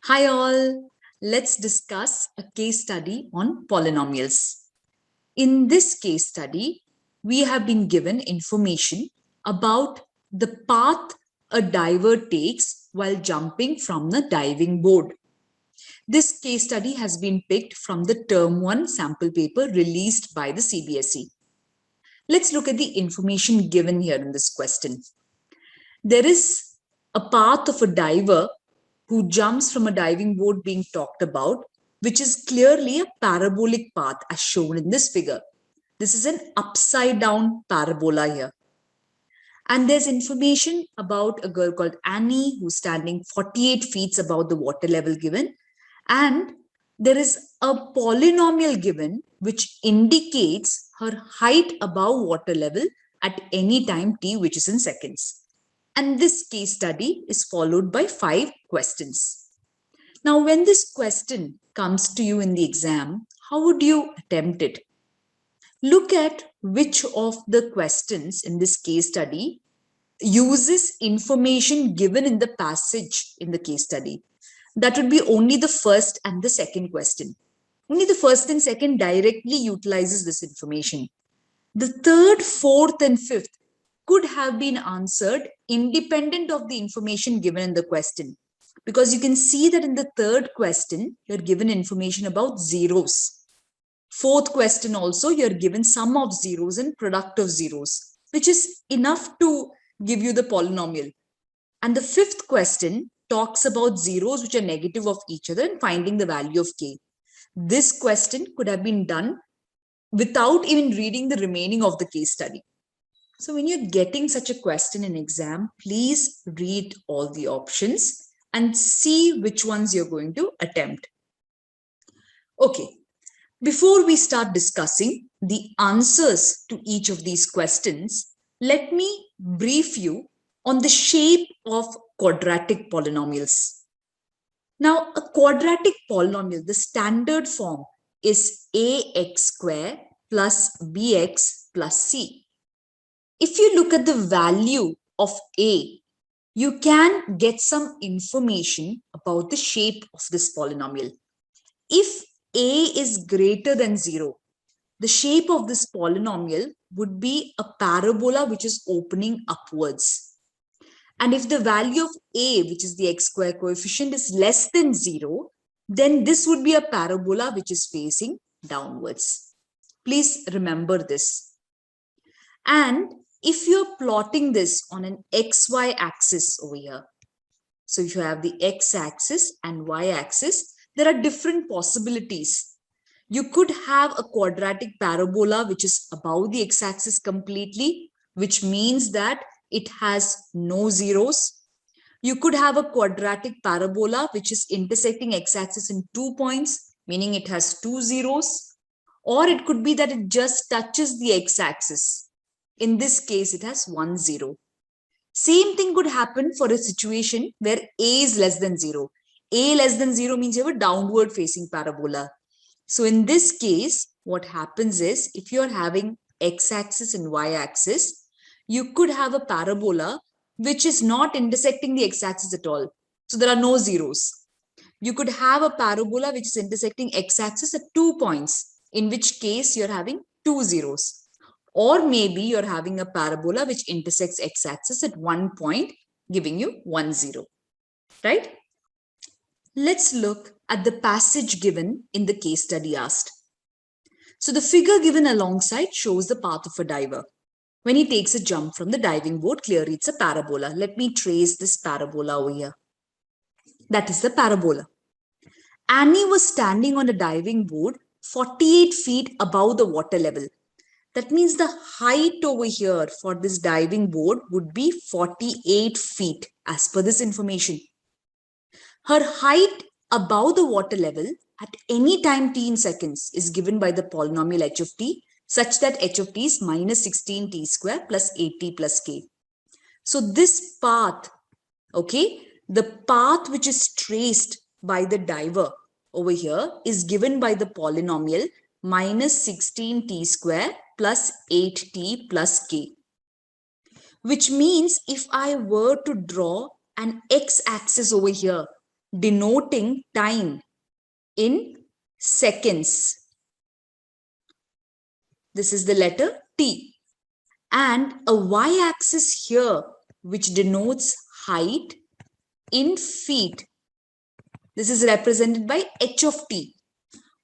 Hi all, let's discuss a case study on polynomials. In this case study, we have been given information about the path a diver takes while jumping from the diving board. This case study has been picked from the Term 1 sample paper released by the CBSE. Let's look at the information given here in this question. There is a path of a diver who jumps from a diving board being talked about, which is clearly a parabolic path as shown in this figure. This is an upside down parabola here. And there's information about a girl called Annie who's standing 48 feet above the water level given. And there is a polynomial given which indicates her height above water level at any time t, which is in seconds. And this case study is followed by 5 questions. Now, when this question comes to you in the exam, how would you attempt it? Look at which of the questions in this case study uses information given in the passage in the case study. That would be only the first and the second question. Only the first and second directly utilizes this information. The third, fourth, and fifth could have been answered independent of the information given in the question. Because you can see that in the third question, you're given information about zeros. Fourth question also, you're given sum of zeros and product of zeros, which is enough to give you the polynomial. And the fifth question talks about zeros which are negative of each other and finding the value of k. This question could have been done without even reading the remaining of the case study. So when you're getting such a question in exam, please read all the options and see which ones you're going to attempt. Okay, before we start discussing the answers to each of these questions, let me brief you on the shape of quadratic polynomials. Now, a quadratic polynomial, the standard form is ax square plus bx plus c. If you look at the value of a, you can get some information about the shape of this polynomial. If a is greater than 0, the shape of this polynomial would be a parabola which is opening upwards. And if the value of a, which is the x square coefficient, is less than 0, then this would be a parabola which is facing downwards. Please remember this. And if you're plotting this on an xy axis over here, so if you have the x-axis and y-axis, there are different possibilities. You could have a quadratic parabola which is above the x-axis completely, which means that it has no zeros. You could have a quadratic parabola which is intersecting x-axis in 2 points, meaning it has 2 zeros. Or it could be that it just touches the x-axis. In this case, it has 1 0. Same thing could happen for a situation where a is less than 0. A less than 0 means you have a downward facing parabola. So in this case, what happens is if you're having x-axis and y-axis, you could have a parabola which is not intersecting the x-axis at all. So there are no zeros. You could have a parabola which is intersecting x-axis at 2 points, in which case you're having 2 zeros. Or maybe you're having a parabola which intersects x-axis at 1 point, giving you 1 0, right? Let's look at the passage given in the case study asked. So the figure given alongside shows the path of a diver. When he takes a jump from the diving board, clearly it's a parabola. Let me trace this parabola over here. That is the parabola. Annie was standing on a diving board 48 feet above the water level. That means the height over here for this diving board would be 48 feet as per this information. Her height above the water level at any time t in seconds is given by the polynomial h of t such that h of t is minus 16t square plus 8t plus k. So this path, okay, the path which is traced by the diver over here is given by the polynomial minus 16t square plus 8t plus k. which means if I were to draw an x-axis over here, denoting time in seconds, this is the letter T, and a y-axis here, which denotes height in feet, this is represented by h of t.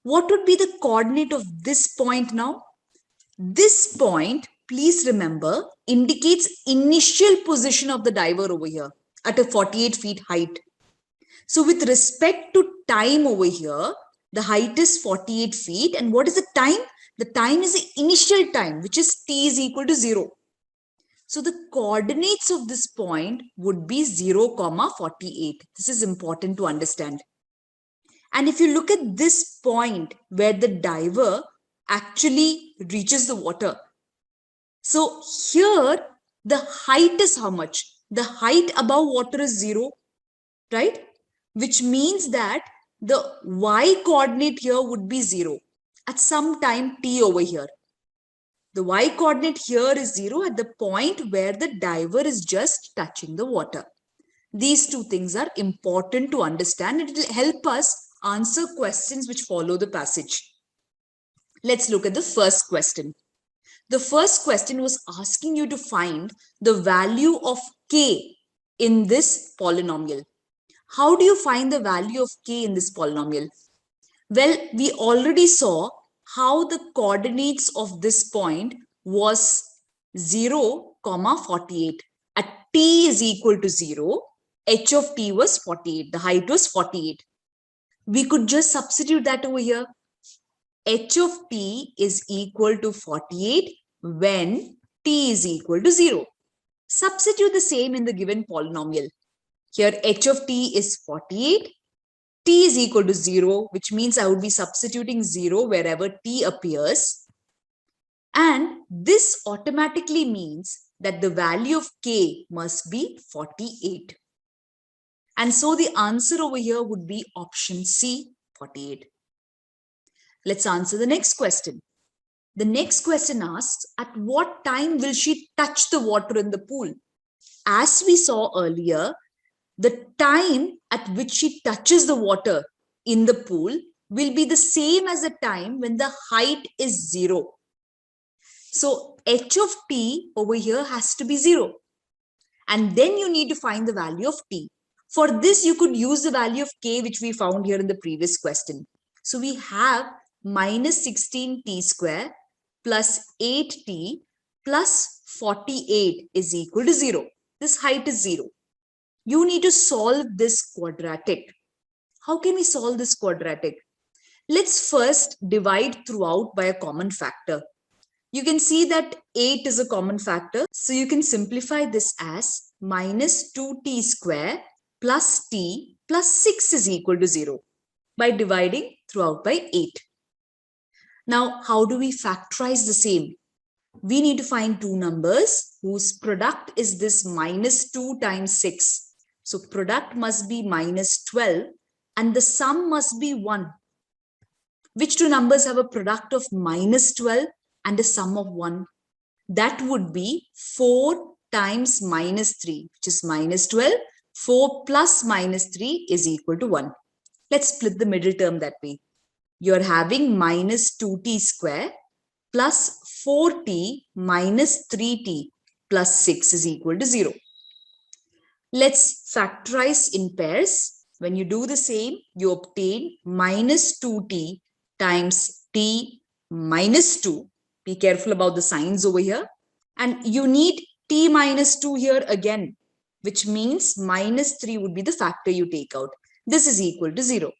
What would be the coordinate of this point now? This point, please remember, indicates initial position of the diver over here at a 48 feet height. So with respect to time over here, the height is 48 feet. And what is the time? The time is the initial time, which is t is equal to 0. So the coordinates of this point would be 0, 48. This is important to understand. And if you look at this point where the diver actually reaches the water, so here the height is how much? The height above water is 0, right? Which means that the y coordinate here would be 0 at some time t over here. The y coordinate here is 0 at the point where the diver is just touching the water. These two things are important to understand. It will help us answer questions which follow the passage. Let's look at the first question. The first question was asking you to find the value of k in this polynomial. How do you find the value of k in this polynomial? Well, we already saw how the coordinates of this point was 0, 48. At t is equal to 0, h of t was 48. The height was 48. We could just substitute that over here. H of t is equal to 48 when t is equal to 0. Substitute the same in the given polynomial. Here h of t is 48. T is equal to 0, which means I would be substituting 0 wherever t appears. And this automatically means that the value of k must be 48. And so the answer over here would be option C, 48. Let's answer the next question. The next question asks, at what time will she touch the water in the pool? As we saw earlier, the time at which she touches the water in the pool will be the same as the time when the height is 0. So h of t over here has to be 0. And then you need to find the value of t. For this, you could use the value of k which we found here in the previous question. So we have minus 16t square plus 8t plus 48 is equal to 0. This height is 0. You need to solve this quadratic. How can we solve this quadratic? Let's first divide throughout by a common factor. You can see that 8 is a common factor. So you can simplify this as minus 2t square plus t plus 6 is equal to 0 by dividing throughout by 8. Now, how do we factorize the same? We need to find two numbers whose product is this minus 2 times 6. So product must be minus 12 and the sum must be 1. Which two numbers have a product of minus 12 and a sum of 1? That would be 4 times minus 3, which is minus 12. 4 plus minus 3 is equal to 1. Let's split the middle term that way. You're having minus 2t square plus 4t minus 3t plus 6 is equal to 0. Let's factorize in pairs. When you do the same, you obtain minus 2t times t minus 2. Be careful about the signs over here. And you need t minus 2 here again, which means minus 3 would be the factor you take out. This is equal to 0.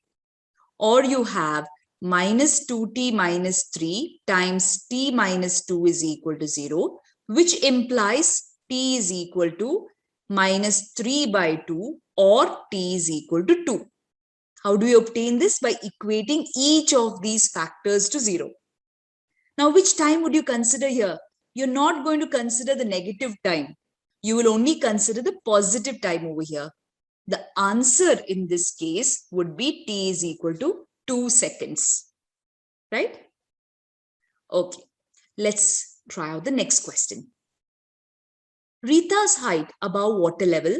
Or you have minus 2t minus 3 times t minus 2 is equal to 0, which implies t is equal to minus 3 by 2 or t is equal to 2. How do we obtain this? By equating each of these factors to 0. Now, which time would you consider here? You're not going to consider the negative time. You will only consider the positive time over here. The answer in this case would be t is equal to 2 seconds. Right? Okay. Let's try out the next question. Rita's height above water level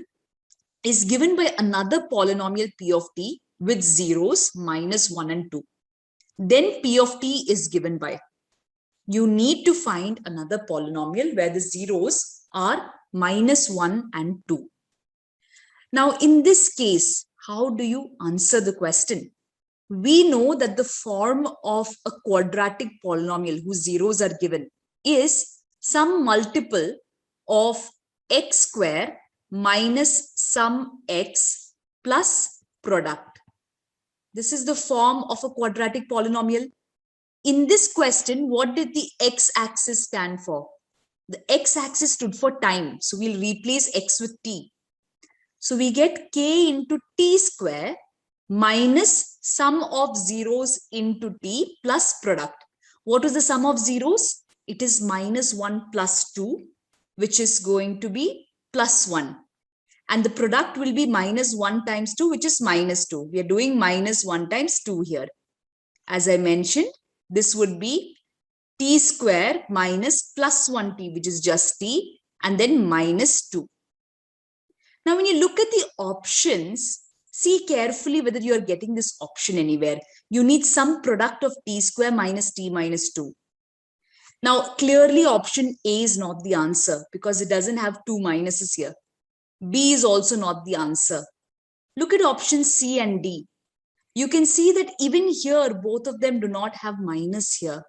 is given by another polynomial p of t with zeros minus 1 and 2. Then p of t is given by. You need to find another polynomial where the zeros are minus 1 and 2. Now, in this case, how do you answer the question? We know that the form of a quadratic polynomial whose zeros are given is some multiple of x square minus some x plus product. This is the form of a quadratic polynomial. In this question, what did the x-axis stand for? The x-axis stood for time. So we'll replace x with t. So we get k into t square minus sum of zeros into t plus product. What is the sum of zeros? It is minus 1 plus 2, which is going to be plus 1. And the product will be minus 1 times 2, which is minus 2. We are doing minus 1 times 2 here. As I mentioned, this would be t square minus plus 1t, which is just t, and then minus 2. Now, when you look at the options, see carefully whether you are getting this option anywhere. You need some product of t square minus t minus 2. Now, clearly option A is not the answer because it doesn't have two minuses here. B is also not the answer. Look at options C and D. You can see that even here, both of them do not have minus here.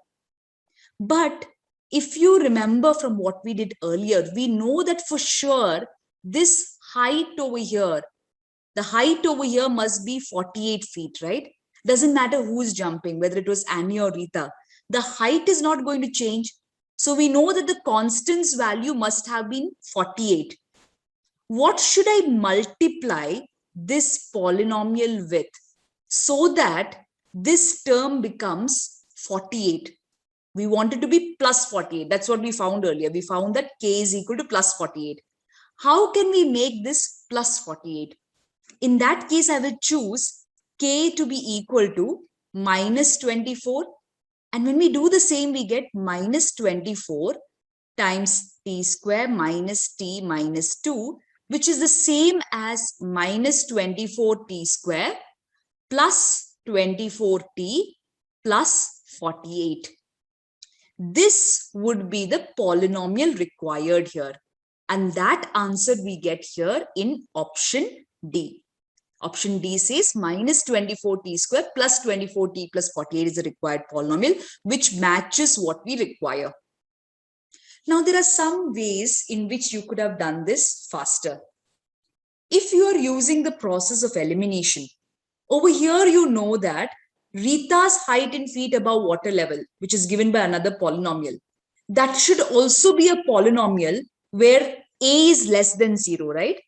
But if you remember from what we did earlier, we know that for sure this height over here, the height over here must be 48 feet, right? Doesn't matter who's jumping, whether it was Annie or Rita. The height is not going to change. So we know that the constant's value must have been 48. What should I multiply this polynomial with so that this term becomes 48? We want it to be plus 48. That's what we found earlier. We found that k is equal to plus 48. How can we make this plus 48? In that case, I will choose k to be equal to minus 24. And when we do the same, we get minus 24 times t square minus t minus 2, which is the same as minus 24t square plus 24t plus 48. This would be the polynomial required here. And that answer we get here in option D. Option D says minus 24t square plus 24t plus 48 is the required polynomial, which matches what we require. Now, there are some ways in which you could have done this faster. If you are using the process of elimination, over here you know that Rita's height in feet above water level, which is given by another polynomial, that should also be a polynomial where a is less than 0, right?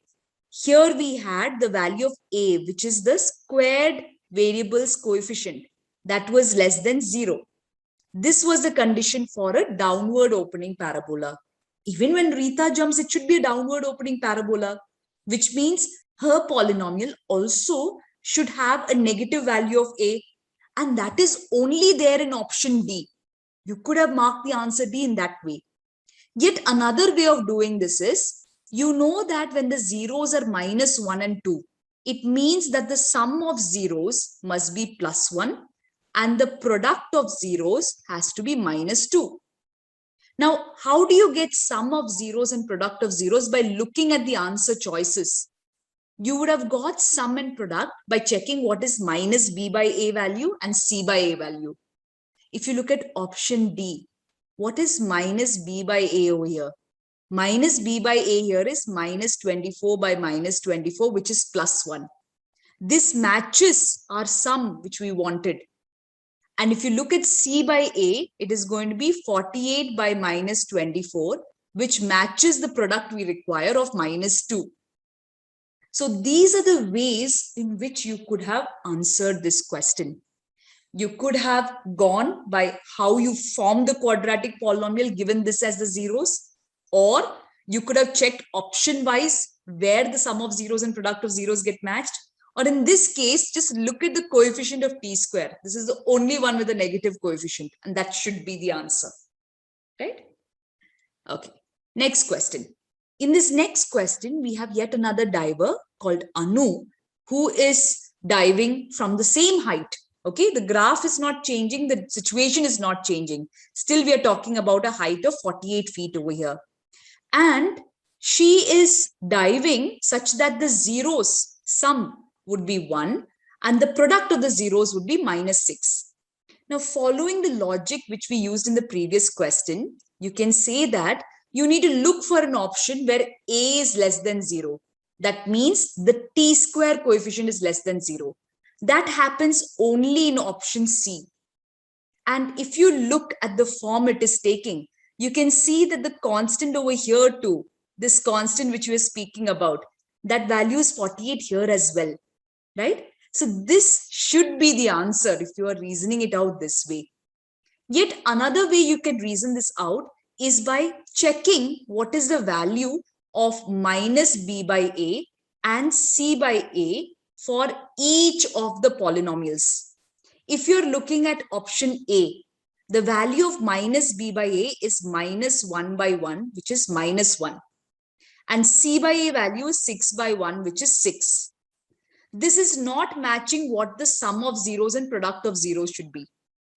Here we had the value of a, which is the squared variable's coefficient, that was less than 0. This was the condition for a downward opening parabola. Even when Rita jumps, it should be a downward opening parabola, which means her polynomial also should have a negative value of a, and that is only there in option D. You could have marked the answer D in that way. Yet another way of doing this is, you know that when the zeros are minus 1 and 2, it means that the sum of zeros must be plus 1 and the product of zeros has to be minus 2. Now, how do you get sum of zeros and product of zeros? By looking at the answer choices. You would have got sum and product by checking what is minus b by a value and c by a value. If you look at option D, what is minus b by a over here? Minus b by a here is minus 24 by minus 24, which is plus 1. This matches our sum which we wanted. And if you look at c by a, it is going to be 48 by minus 24, which matches the product we require of minus 2. So these are the ways in which you could have answered this question. You could have gone by how you form the quadratic polynomial given this as the zeros, or you could have checked option wise where the sum of zeros and product of zeros get matched. Or in this case, just look at the coefficient of t square. This is the only one with a negative coefficient, and that should be the answer, right? Okay, next question. In this next question, we have yet another diver called Anu, who is diving from the same height. Okay, the graph is not changing, the situation is not changing. Still, we are talking about a height of 48 feet over here. And she is diving such that the zeros sum would be 1 and the product of the zeros would be -6. Now, following the logic which we used in the previous question, you can say that you need to look for an option where a is less than 0. That means the t-square coefficient is less than 0. That happens only in option C. And if you look at the form it is taking, you can see that the constant over here too, this constant which we are speaking about, that value is 48 here as well, right? So this should be the answer if you are reasoning it out this way. Yet another way you can reason this out is by checking what is the value of -b by a and c by a for each of the polynomials. If you're looking at option A, the value of -b by a is -1 by 1, which is -1. And c by a value is 6 by 1, which is 6. This is not matching what the sum of zeros and product of zeros should be.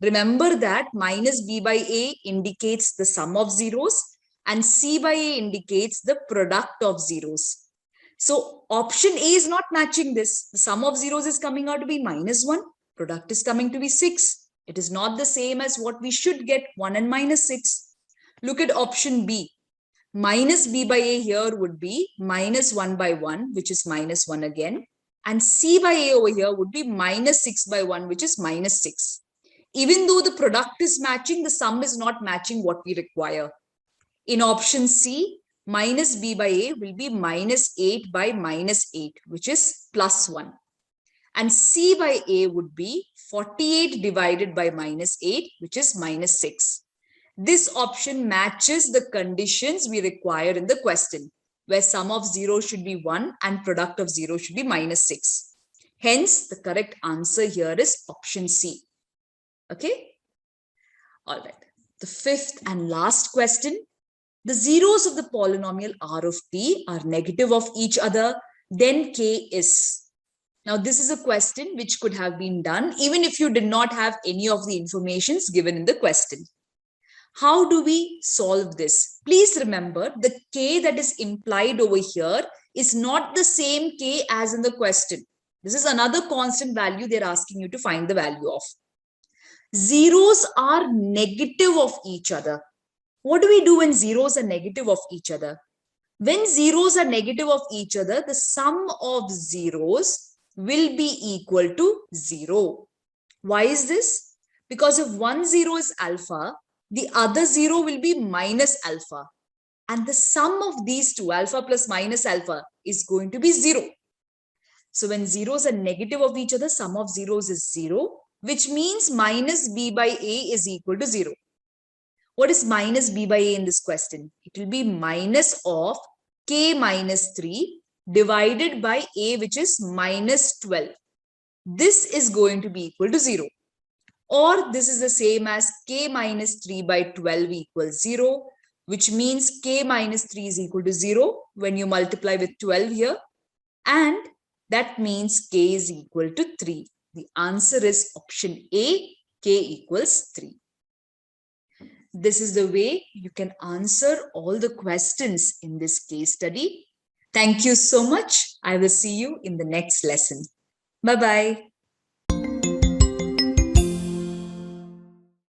Remember that -b by a indicates the sum of zeros and c by a indicates the product of zeros. So option A is not matching this. The sum of zeros is coming out to be -1. Product is coming to be 6. It is not the same as what we should get, 1 and -6. Look at option B. -b by a here would be -1 by 1, which is -1 again. And c by a over here would be -6 by 1, which is -6. Even though the product is matching, the sum is not matching what we require. In option C, -b by a will be -8 by -8, which is +1. And c by a would be 48 divided by -8, which is -6. This option matches the conditions we require in the question, where sum of 0 should be 1 and product of 0 should be -6. Hence, the correct answer here is option C. Okay? All right. The fifth and last question. The zeros of the polynomial r of t are negative of each other, then k is. Now, this is a question which could have been done even if you did not have any of the informations given in the question. How do we solve this? Please remember the k that is implied over here is not the same k as in the question. This is another constant value they're asking you to find the value of. Zeros are negative of each other. What do we do when zeros are negative of each other? When zeros are negative of each other, the sum of zeros will be equal to 0. Why is this? Because if one zero is alpha, the other zero will be minus alpha. And the sum of these two, alpha plus minus alpha, is going to be 0. So when zeros are negative of each other, sum of zeros is 0, which means -b by a is equal to 0. What is -b by a in this question? It will be minus of k minus 3 divided by a, which is -12. This is going to be equal to 0. Or this is the same as k minus 3 by 12 equals 0, which means k minus 3 is equal to 0 when you multiply with 12 here. And that means k is equal to 3. The answer is option A, k equals 3. This is the way you can answer all the questions in this case study. Thank you so much. I will see you in the next lesson. Bye-bye.